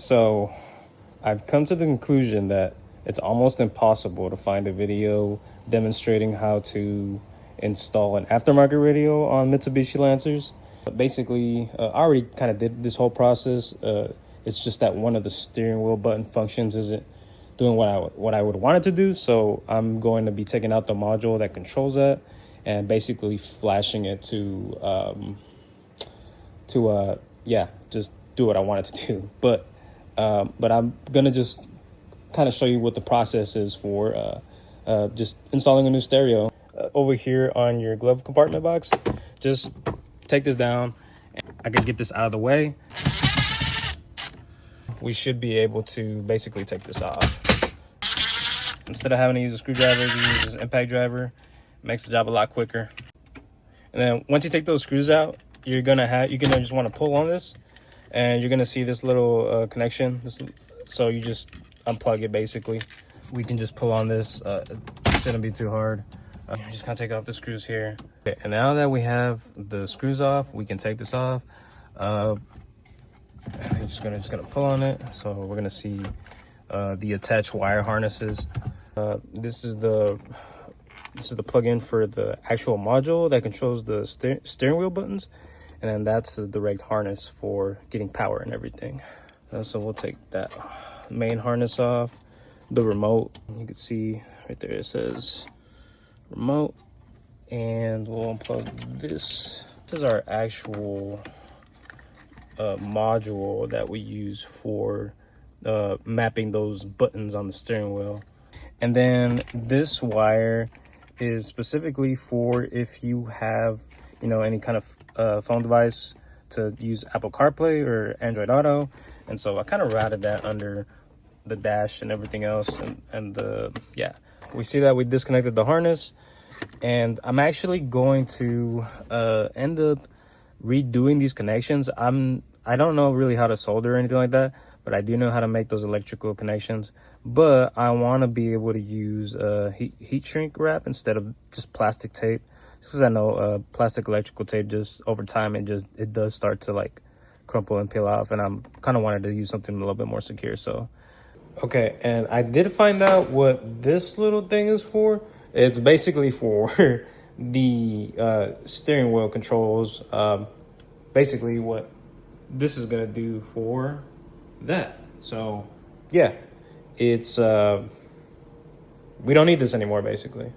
So I've come to the conclusion that it's almost impossible to find a video demonstrating how to install an aftermarket radio on Mitsubishi Lancers. Basically, I already kind of did this whole process. It's just that one of the steering wheel button functions isn't doing what I would want it to do. So I'm going to be taking out the module that controls that and basically flashing it to just do what I want it to do. But I'm gonna just kind of show you what the process is for just installing a new stereo. Over here on your glove compartment box, just take this down. I can get this out of the way. We should be able to basically take this off. Instead of having to use a screwdriver, you use this impact driver. It makes the job a lot quicker. And then once you take those screws out, you're gonna just want to pull on this, and you're gonna see this little connection. So you just unplug it basically. We can just pull on this. It shouldn't be too hard. Just kind of take off the screws here. Okay, and now that we have the screws off, we can take this off. I'm just gonna pull on it. So we're gonna see the attached wire harnesses. This is the plug-in for the actual module that controls the steering wheel buttons, and then that's the direct harness for getting power and everything. So we'll take that main harness off. The remote, you can see right there, it says remote, and we'll unplug this. This is our actual module that we use for mapping those buttons on the steering wheel. And then this wire is specifically for if you have, any kind of phone device to use Apple CarPlay or Android Auto. And so I kind of routed that under the dash and everything else. And we see that we disconnected the harness, and I'm actually going to end up redoing these connections. I don't know really how to solder or anything like that, but I do know how to make those electrical connections. But I want to be able to use heat shrink wrap instead of just plastic tape, because I know plastic electrical tape, just over time it does start to like crumple and peel off, and I'm kind of wanted to use something a little bit more secure. So okay, and I did find out what this little thing is for. It's basically for the steering wheel controls. Basically what this is gonna do for that. So yeah, it's we don't need this anymore basically.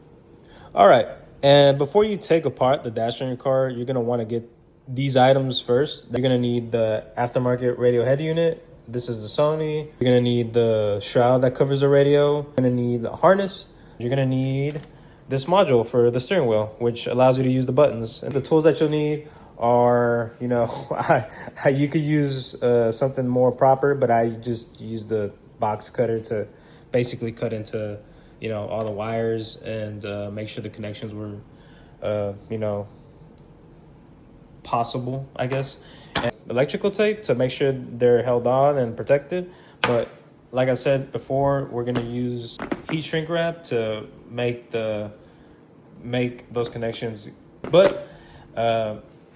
All right, and before you take apart the dash on your car, you're gonna want to get these items first. You're gonna need the aftermarket radio head unit. This is the Sony. You're gonna need the shroud that covers the radio. You're gonna need the harness. You're gonna need this module for the steering wheel, which allows you to use the buttons. And the tools that you'll need are, you could use something more proper, but I just used the box cutter to basically cut into, all the wires and make sure the connections were, possible, I guess. And electrical tape to make sure they're held on and protected. But like I said before, we're gonna use heat shrink wrap to make those connections. But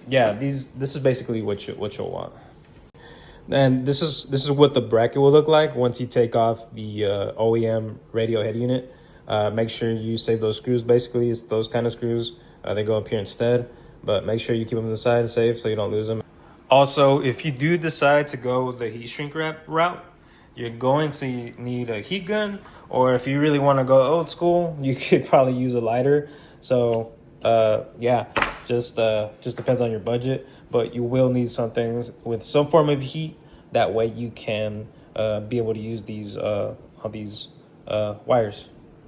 this is basically what you'll want. And this is what the bracket will look like once you take off the OEM radio head unit. Make sure you save those screws. Basically, it's those kind of screws. They go up here instead, but make sure you keep them on the side safe so you don't lose them. Also, if you do decide to go the heat shrink wrap route, you're going to need a heat gun, or if you really want to go old school, you could probably use a lighter. So just depends on your budget, but you will need something with some form of heat. That way you can be able to use these wires.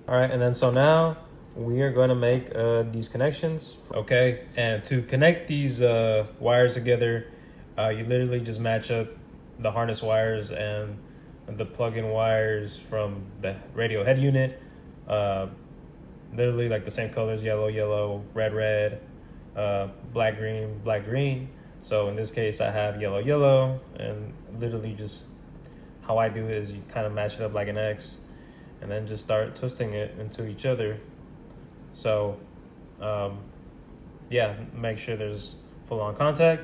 All right, and then so now we are going to make these connections. Okay, and to connect these wires together, you literally just match up the harness wires and the plug-in wires from the radio head unit. Literally like the same colors: yellow, yellow, red, red, black, green, black, green. So in this case, I have yellow, yellow, and literally just how I do it is you kind of match it up like an X, and then just start twisting it into each other. So make sure there's full-on contact.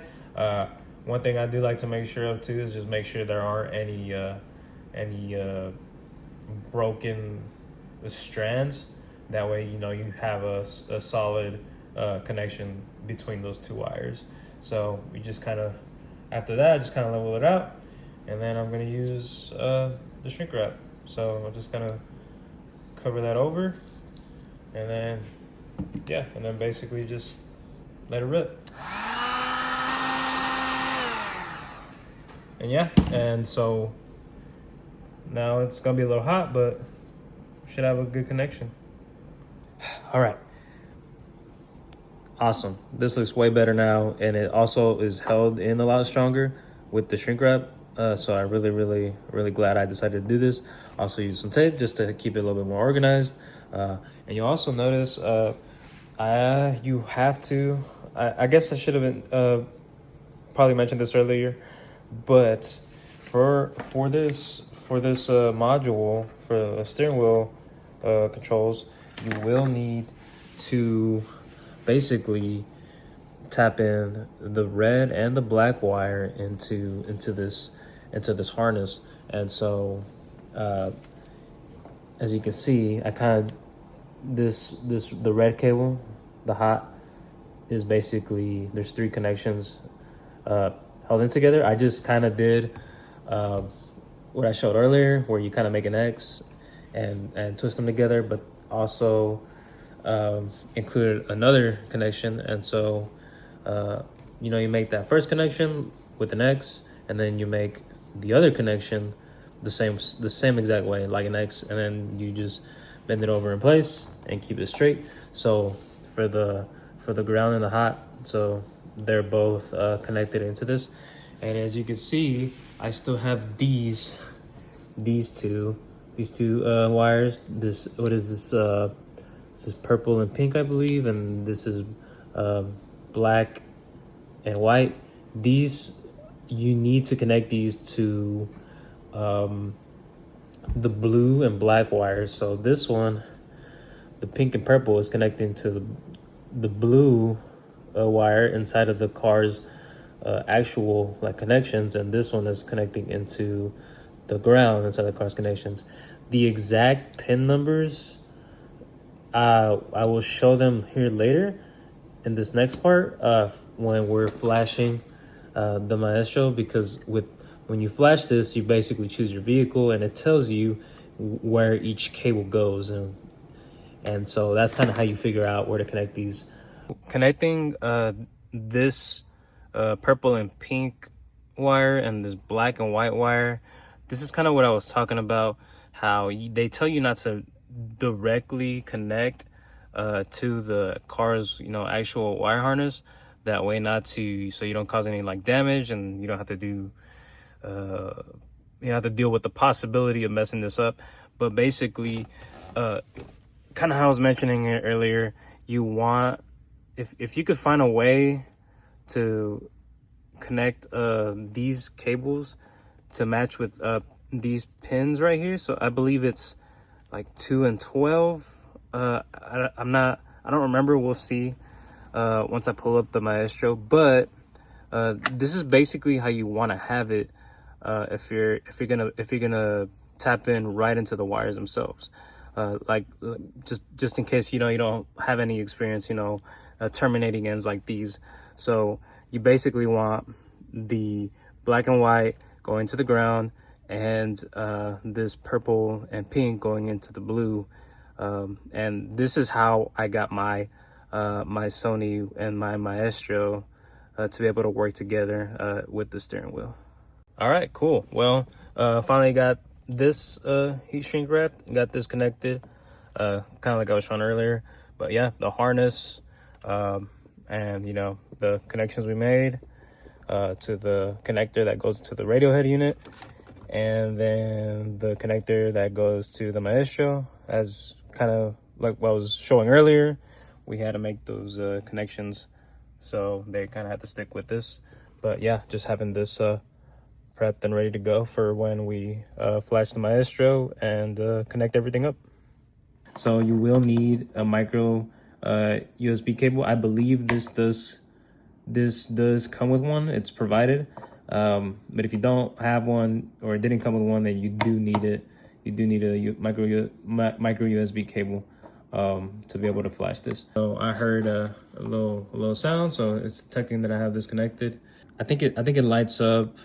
one thing I do like to make sure of too is just make sure there aren't any broken strands. That way, you know, you have a solid connection between those two wires. So we just kind of, after that, just kind of level it out, and then I'm gonna use the shrink wrap. So I'm just gonna cover that over, and then yeah, and then basically just let it rip. And yeah, and so now it's gonna be a little hot, but should have a good connection. All right. Awesome. This looks way better now, and it also is held in a lot stronger with the shrink wrap. So I really glad I decided to do this. Also use some tape just to keep it a little bit more organized. And you'll also notice you have to, I guess I should have been, probably mentioned this earlier, but for this module, for the steering wheel controls, you will need to basically tap in the red and the black wire into this harness. And so as you can see, I kind of the red cable, the hot, is basically, there's 3 connections held in together. I just kind of did what I showed earlier, where you kind of make an X and twist them together, but also included another connection. And so you know, you make that first connection with an X, and then you make the other connection the same exact way, like an X, and then you just bend it over in place and keep it straight. So for the ground and the hot, so they're both connected into this. And as you can see, I still have these two wires. This, what is this? This is purple and pink, I believe, and this is black and white. These, you need to connect these to the blue and black wires. So this one, the pink and purple, is connecting to the blue wire inside of the car's actual connections, and this one is connecting into the ground inside the car's connections. The exact pin numbers, I will show them here later in this next part when we're flashing the Maestro, because when you flash this, you basically choose your vehicle and it tells you where each cable goes, and so that's kind of how you figure out where to connect these. Connecting this purple and pink wire and this black and white wire, this is kind of what I was talking about, how they tell you not to directly connect to the car's, you know, actual wire harness. That way, so you don't cause any damage, and you don't have to do you have to deal with the possibility of messing this up. But basically, kind of how I was mentioning it earlier, you want, if you could find a way to connect these cables to match with these pins right here. So I believe it's 2 and 12. I don't remember. We'll see once I pull up the Maestro. But this is basically how you want to have it if you're gonna tap in right into the wires themselves. Just in case you don't have any experience, terminating ends like these. So you basically want the black and white going to the ground, and this purple and pink going into the blue. And this is how I got my Sony and my Maestro to be able to work together with the steering wheel. All right, cool. Well, finally got this heat shrink wrap, got this connected, kind of like I was showing earlier. But yeah, the harness and the connections we made to the connector that goes to the radio head unit, and then the connector that goes to the Maestro, as kind of like what I was showing earlier. We had to make those connections, so they kind of had to stick with this. But yeah, just having this prepped and ready to go for when we flash the Maestro and connect everything up. So you will need a micro USB cable. I believe this does this does come with one. It's provided. But if you don't have one, or it didn't come with one, then you do need it. You do need a micro USB cable to be able to flash this. So I heard a little sound, so it's detecting that I have this connected. I think it lights up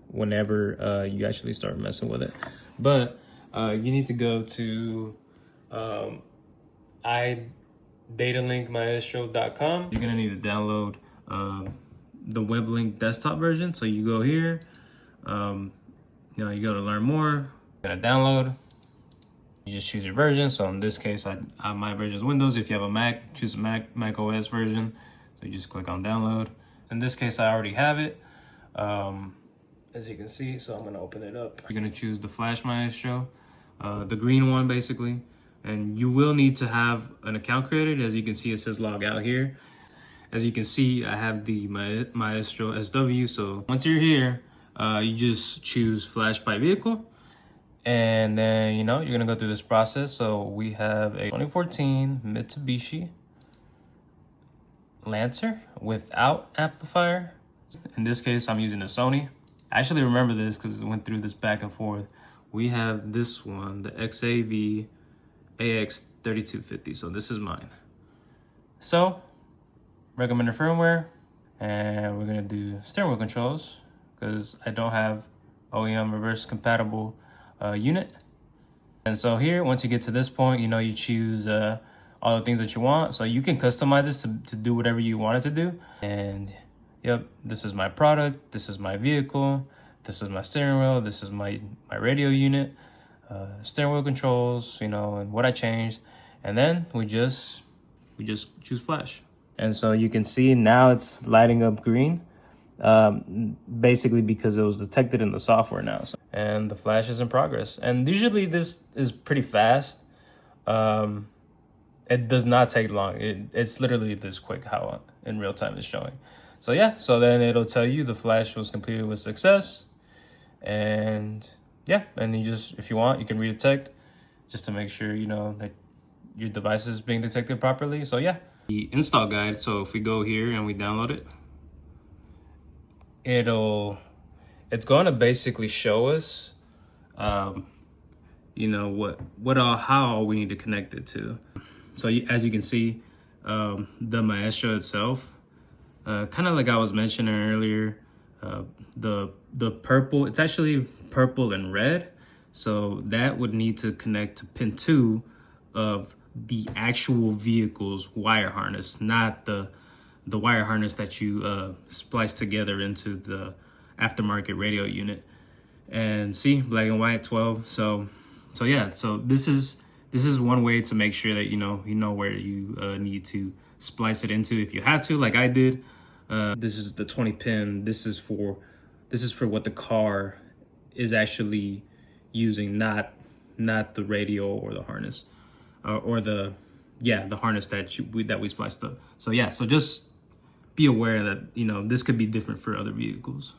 whenever you actually start messing with it. But you need to go to iDatalink Maestro.com. You're gonna need to download the WebLink desktop version. So you go here, you go to learn more, gonna download. You just choose your version. So in this case, my version is Windows. If you have a Mac, choose a Mac OS version. So you just click on download. In this case, I already have it, as you can see. So I'm gonna open it up. You're gonna choose the Flash Maestro, the green one basically. And you will need to have an account created. As you can see, it says log out here. As you can see, I have the Maestro SW. So once you're here, you just choose Flash by vehicle. And then, you're gonna go through this process. So we have a 2014 Mitsubishi Lancer without amplifier. In this case, I'm using the Sony. I actually remember this because it went through this back and forth. We have this one, the XAV AX3250. So this is mine. So recommended firmware, and we're gonna do steering wheel controls because I don't have OEM reverse compatible unit. And so here, once you get to this point, you choose all the things that you want. So you can customize this to do whatever you want it to do. And yep, this is my product, this is my vehicle, this is my steering wheel, this is my radio unit, steering wheel controls, and what I changed. And then we just choose Flash. And so you can see now it's lighting up green, basically because it was detected in the software now. So, and the flash is in progress. And usually this is pretty fast. It does not take long. It's literally this quick how in real time it's showing. So yeah, so then it'll tell you the flash was completed with success. And yeah, and you just, if you want, you can redetect just to make sure, that your device is being detected properly. So yeah. The install guide, so if we go here and we download it, it's going to basically show us how we need to connect it to. So as you can see, the Maestro itself, kind of like I was mentioning earlier, the purple, it's actually purple and red, so that would need to connect to pin 2 of the actual vehicle's wire harness, not the wire harness that you splice together into the aftermarket radio unit. And see, black and white 12. So yeah, so this is one way to make sure that you know where you need to splice it into if you have to, like I did. This is the 20 pin. This is for what the car is actually using, not the radio or the harness. Or the harness that we spliced up. So yeah, so just be aware that this could be different for other vehicles.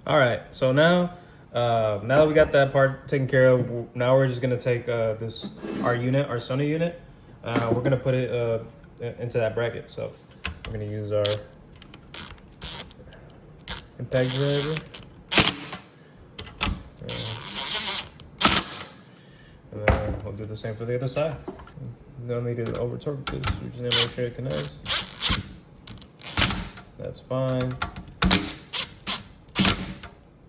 All right, so now that we got that part taken care of, now we're just gonna take our Sony unit. We're gonna put it into that bracket. So we're gonna use our impact driver. And then we'll do the same for the other side. No need to over torque this. We just need to make sure it connects. That's fine. And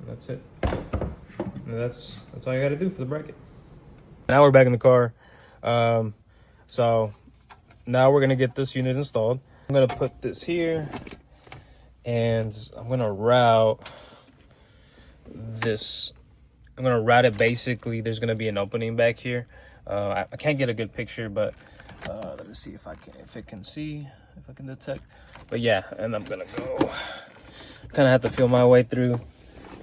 that's it. And that's all you got to do for the bracket. Now we're back in the car. So now we're gonna get this unit installed. I'm gonna put this here, and I'm gonna route this. I'm gonna route it basically. There's gonna be an opening back here. I can't get a good picture, but let me see if I can detect. But yeah, and I'm gonna go. Kind of have to feel my way through.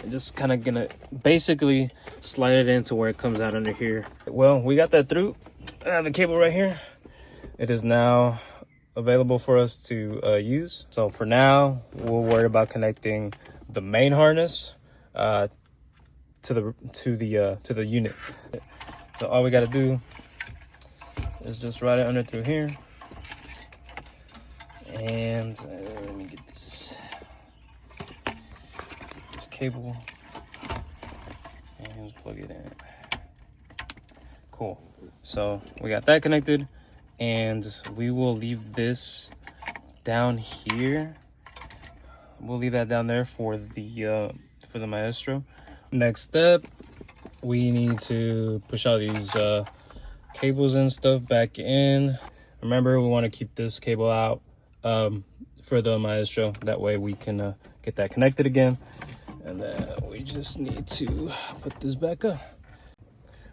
I'm just kind of gonna basically slide it into where it comes out under here. Well, we got that through. I have the cable right here. It is now available for us to use. So for now, we'll worry about connecting the main harness to the unit. So all we got to do is just ride it under through here, And let me get this cable and plug it in. Cool. So we got that connected, and we will leave this down here. We'll leave that down there for the Maestro. Next step, we need to push all these cables and stuff back in. Remember, we want to keep this cable out for the Maestro. That way we can get that connected again. And then we just need to put this back up.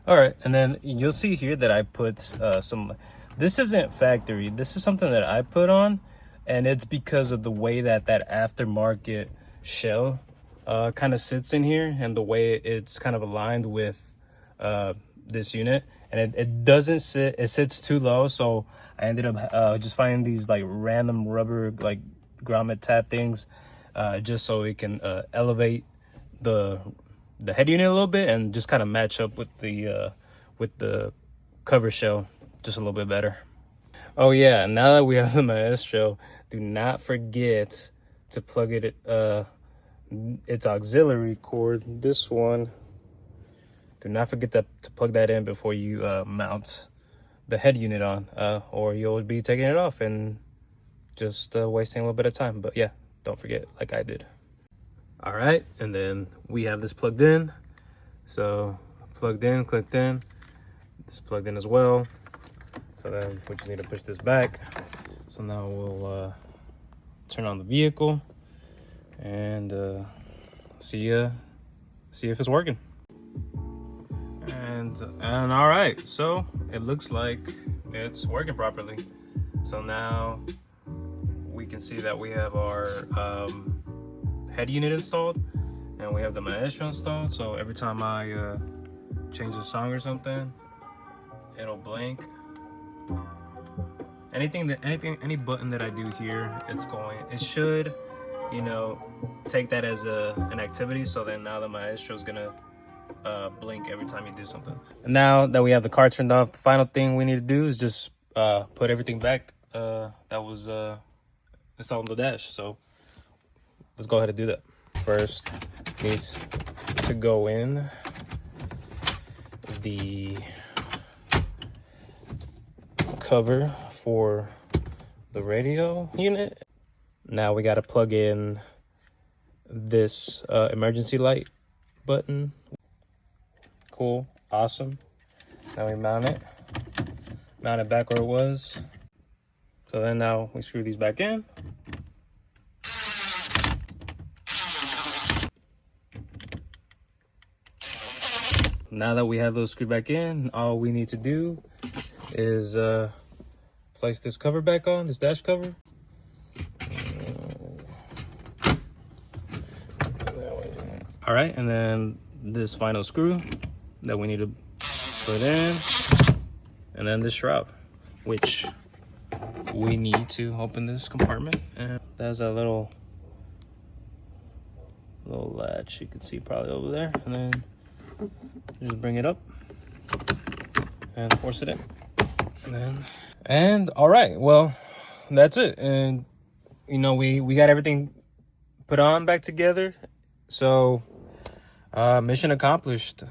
All right, and then you'll see here that I put some, this isn't factory. This is something that I put on, and it's because of the way that aftermarket shell kind of sits in here, and the way it's kind of aligned with this unit. And it doesn't sit, it sits too low, so I ended up just finding these like random rubber like grommet tab things, just so it can elevate the head unit a little bit and just kind of match up with the cover shell just a little bit better. Oh yeah, now that we have the Maestro, do not forget to plug it its auxiliary cord, this one. Do not forget to plug that in before you mount the head unit on, or you'll be taking it off and just wasting a little bit of time. But yeah, don't forget, like I did. All right, and then we have this plugged in. So plugged in, clicked in. This is plugged in as well. So then we just need to push this back. So now we'll turn on the vehicle and see if it's working. And all right, so it looks like it's working properly. So now we can see that we have our head unit installed, and we have the Maestro installed. So every time I change the song or something, it'll blink. Any button that I do here, it should, you know, take that as an activity. So then now the Maestro is gonna blink every time you do something. And now that we have the car turned off, the final thing we need to do is just put everything back that was installed on the dash. So let's go ahead and do that. First needs to go in the cover for the radio unit. Now we got to plug in this emergency light button. Cool, awesome. Now we mount it back where it was. So then now we screw these back in. Now that we have those screwed back in, all we need to do is place this cover back on, this dash cover. All right, and then this final screw that we need to put in, and then this shroud, which we need to open this compartment. And there's a little latch you can see probably over there, and then just bring it up and force it in. And all right, well, that's it. And you know, we got everything put on back together. So mission accomplished.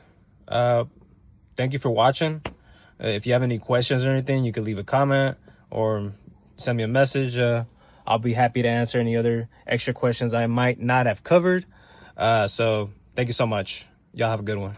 Thank you for watching. If you have any questions or anything, you can leave a comment or send me a message. I'll be happy to answer any other extra questions I might not have covered. So thank you so much. Y'all have a good one.